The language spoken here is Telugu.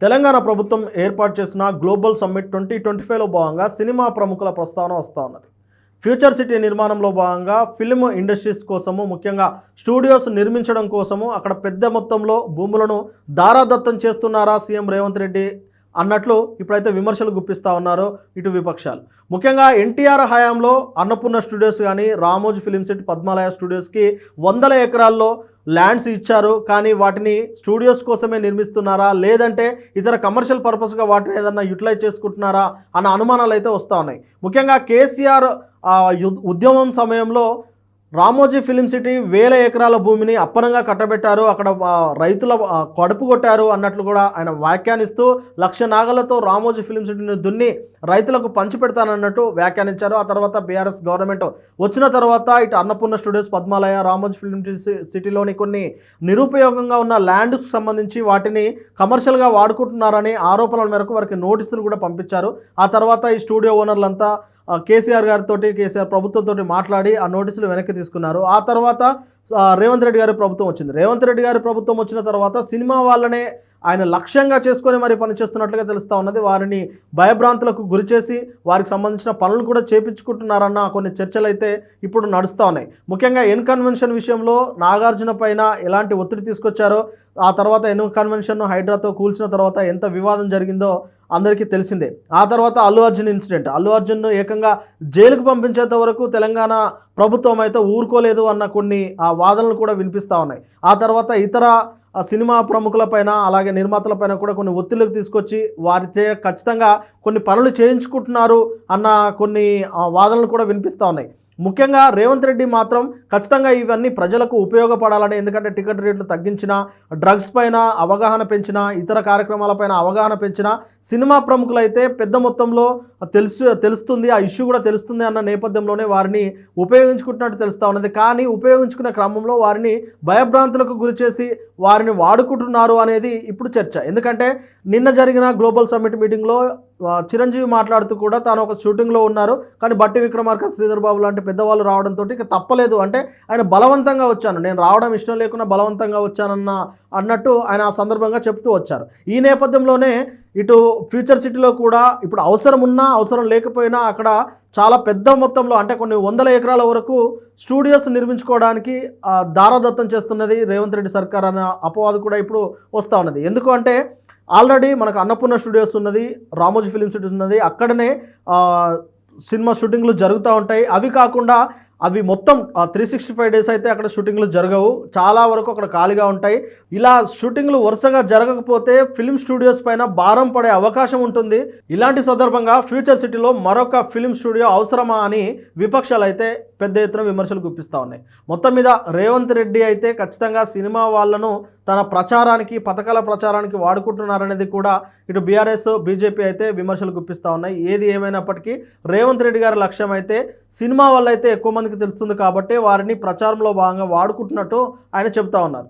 తెలంగాణ ప్రభుత్వం ఏర్పాటు చేసిన గ్లోబల్ సమ్మిట్ 2025లో భాగంగా సినిమా ప్రముఖుల ప్రస్తావన వస్తూ ఉన్నది. ఫ్యూచర్ సిటీ నిర్మాణంలో భాగంగా ఫిల్మ్ ఇండస్ట్రీస్ కోసము, ముఖ్యంగా స్టూడియోస్ నిర్మించడం కోసము అక్కడ పెద్ద మొత్తంలో భూములను దారాదత్తం చేస్తున్నారా సీఎం రేవంత్ రెడ్డి అన్నట్లు ఇప్పుడైతే విమర్శలు గుప్పిస్తూ ఉన్నారు ఇటు విపక్షాలు. ముఖ్యంగా ఎన్టీఆర్ హయాంలో అన్నపూర్ణ స్టూడియోస్ కానీ, రామోజీ ఫిలిం సిటీ, పద్మాలయ స్టూడియోస్కి 100 ఎకరాల్లో ల్యాండ్స్ ఇచ్చారు. కానీ వాటిని స్టూడియోస్ కోసమే నిర్మిస్తున్నారా, లేదంటే ఇతర కమర్షియల్ పర్పస్గా వాటిని ఏదన్నా యూటిలైజ్ చేసుకుంటున్నారా అన్న అనుమానాలు అయితే వస్తూ ఉన్నాయి. ముఖ్యంగా కేసీఆర్ ఉద్యమం సమయంలో రామోజీ ఫిలిం సిటీ 1000 ఎకరాల భూమిని అప్పనంగా కట్టబెట్టారు, అక్కడ రైతుల కడుపు కొట్టారు అన్నట్లు కూడా ఆయన వ్యాఖ్యానిస్తూ 1,00,000 నాగలతో రామోజీ ఫిలిం సిటీని దున్ని రైతులకు పంచిపెడతానన్నట్టు వ్యాఖ్యానించారు. ఆ తర్వాత బీఆర్ఎస్ గవర్నమెంట్ వచ్చిన తర్వాత ఇటు అన్నపూర్ణ స్టూడియోస్, పద్మాలయ, రామోజీ ఫిలిం సిటీలోని కొన్ని నిరుపయోగంగా ఉన్న ల్యాండ్కు సంబంధించి వాటిని కమర్షియల్గా వాడుకుంటున్నారని ఆరోపణల మేరకు వారికి నోటీసులు కూడా పంపించారు. ఆ తర్వాత ఈ స్టూడియో ఓనర్లంతా కేసీఆర్ గారితో, కేసీఆర్ ప్రభుత్వంతో మాట్లాడి ఆ నోటీసులు వెనక్కి తీసుకున్నారు. ఆ తర్వాత రేవంత్ రెడ్డి గారి ప్రభుత్వం వచ్చింది. రేవంత్ రెడ్డి గారి ప్రభుత్వం వచ్చిన తర్వాత సినిమా వాళ్ళనే ఆయన లక్ష్యంగా చేసుకొని మరి పనిచేస్తున్నట్లుగా తెలుస్తూ ఉన్నది. వారిని భయభ్రాంతులకు గురిచేసి వారికి సంబంధించిన పనులు కూడా చేపించుకుంటున్నారన్న కొన్ని చర్చలు అయితే ఇప్పుడు నడుస్తూ ఉన్నాయి. ముఖ్యంగా ఎన్ కన్వెన్షన్ విషయంలో నాగార్జున పైన ఎలాంటి ఒత్తిడి తీసుకొచ్చారో, ఆ తర్వాత ఎన్ కన్వెన్షన్ హైడ్రాతో కూల్చిన తర్వాత ఎంత వివాదం జరిగిందో అందరికీ తెలిసిందే. ఆ తర్వాత అల్లు అర్జున్ ఇన్సిడెంట్, అల్లు అర్జున్ను ఏకంగా జైలుకు పంపించేంత వరకు తెలంగాణ ప్రభుత్వం అయితే ఊరుకోలేదు అన్న కొన్ని వాదనలు కూడా వినిపిస్తూ ఉన్నాయి. ఆ తర్వాత ఇతర సినిమా ప్రముఖులపైన, అలాగే నిర్మాతలపైన కూడా కొన్ని ఒత్తిళ్లకు తీసుకొచ్చి వారిచే ఖచ్చితంగా కొన్ని పనులు చేయించుకుంటున్నారు అన్న కొన్ని వాదనలు కూడా వినిపిస్తూ ఉన్నాయి. ముఖ్యంగా రేవంత్ రెడ్డి మాత్రం ఖచ్చితంగా ఇవన్నీ ప్రజలకు ఉపయోగపడాలని, ఎందుకంటే టికెట్ రేట్లు తగ్గించినా, డ్రగ్స్ పైన అవగాహన పెంచినా, ఇతర కార్యక్రమాలపైన అవగాహన పెంచినా సినిమా ప్రముఖులైతే పెద్ద మొత్తంలో తెలుస్తుంది, ఆ ఇష్యూ కూడా తెలుస్తుంది అన్న నేపథ్యంలోనే వారిని ఉపయోగించుకుంటున్నట్టు తెలుస్తూ ఉన్నది. కానీ ఉపయోగించుకునే క్రమంలో వారిని భయభ్రాంతులకు గురిచేసి వారిని వాడుకుంటున్నారు అనేది ఇప్పుడు చర్చ. ఎందుకంటే నిన్న జరిగిన గ్లోబల్ సమ్మిట్ మీటింగ్లో చిరంజీవి మాట్లాడుతూ కూడా తాను ఒక షూటింగ్లో ఉన్నారు, కానీ బట్టి విక్రమార్క, శ్రీధర్ బాబు లాంటి పెద్దవాళ్ళు రావడంతో ఇక తప్పలేదు, అంటే ఆయన బలవంతంగా వచ్చాను, నేను రావడం ఇష్టం లేకుండా బలవంతంగా అన్నట్టు ఆయన ఆ సందర్భంగా చెప్తూ వచ్చారు. ఈ నేపథ్యంలోనే ఇటు ఫ్యూచర్ సిటీలో కూడా ఇప్పుడు అవసరం ఉన్నా అవసరం లేకపోయినా అక్కడ చాలా పెద్ద మొత్తంలో, అంటే కొన్ని 100 ఎకరాల వరకు స్టూడియోస్ నిర్మించుకోవడానికి దారాదత్తం చేస్తున్నది రేవంత్ రెడ్డి సర్కార్ అనే అపవాదు కూడా ఇప్పుడు వస్తూ ఉన్నది. ఎందుకు అంటే ఆల్రెడీ మనకు అన్నపూర్ణ స్టూడియోస్ ఉన్నది, రామోజీ ఫిలిం సిటీ ఉన్నది, అక్కడనే సినిమా షూటింగ్లు జరుగుతూ ఉంటాయి. అవి కాకుండా అవి మొత్తం 365 డేస్ అయితే అక్కడ షూటింగ్లు జరగవు, చాలా వరకు అక్కడ ఖాళీగా ఉంటాయి. ఇలా షూటింగ్లు వరుసగా జరగకపోతే ఫిలిం స్టూడియోస్ పైన భారం పడే అవకాశం ఉంటుంది. ఇలాంటి సందర్భంగా ఫ్యూచర్ సిటీలో మరొక ఫిలిం స్టూడియో అవసరమా అని విపక్షాలు అయితే పెద్ద ఎత్తున విమర్శలు గుప్పిస్తూ ఉన్నాయి. మొత్తం మీద రేవంత్ రెడ్డి అయితే ఖచ్చితంగా సినిమా వాళ్ళను తన ప్రచారానికి, పథకాల ప్రచారానికి వాడుకుంటున్నారనేది కూడా ఇటు బీఆర్ఎస్, బీజేపీ అయితే విమర్శలు గుప్పిస్తూ ఉన్నాయి. ఏది ఏమైనప్పటికీ రేవంత్ రెడ్డి గారి లక్ష్యం అయితే సినిమా వాళ్ళైతే ఎక్కువ మందికి తెలుస్తుంది కాబట్టి వారిని ప్రచారంలో భాగంగా వాడుకుంటున్నట్టు ఆయన చెప్తా ఉన్నారు.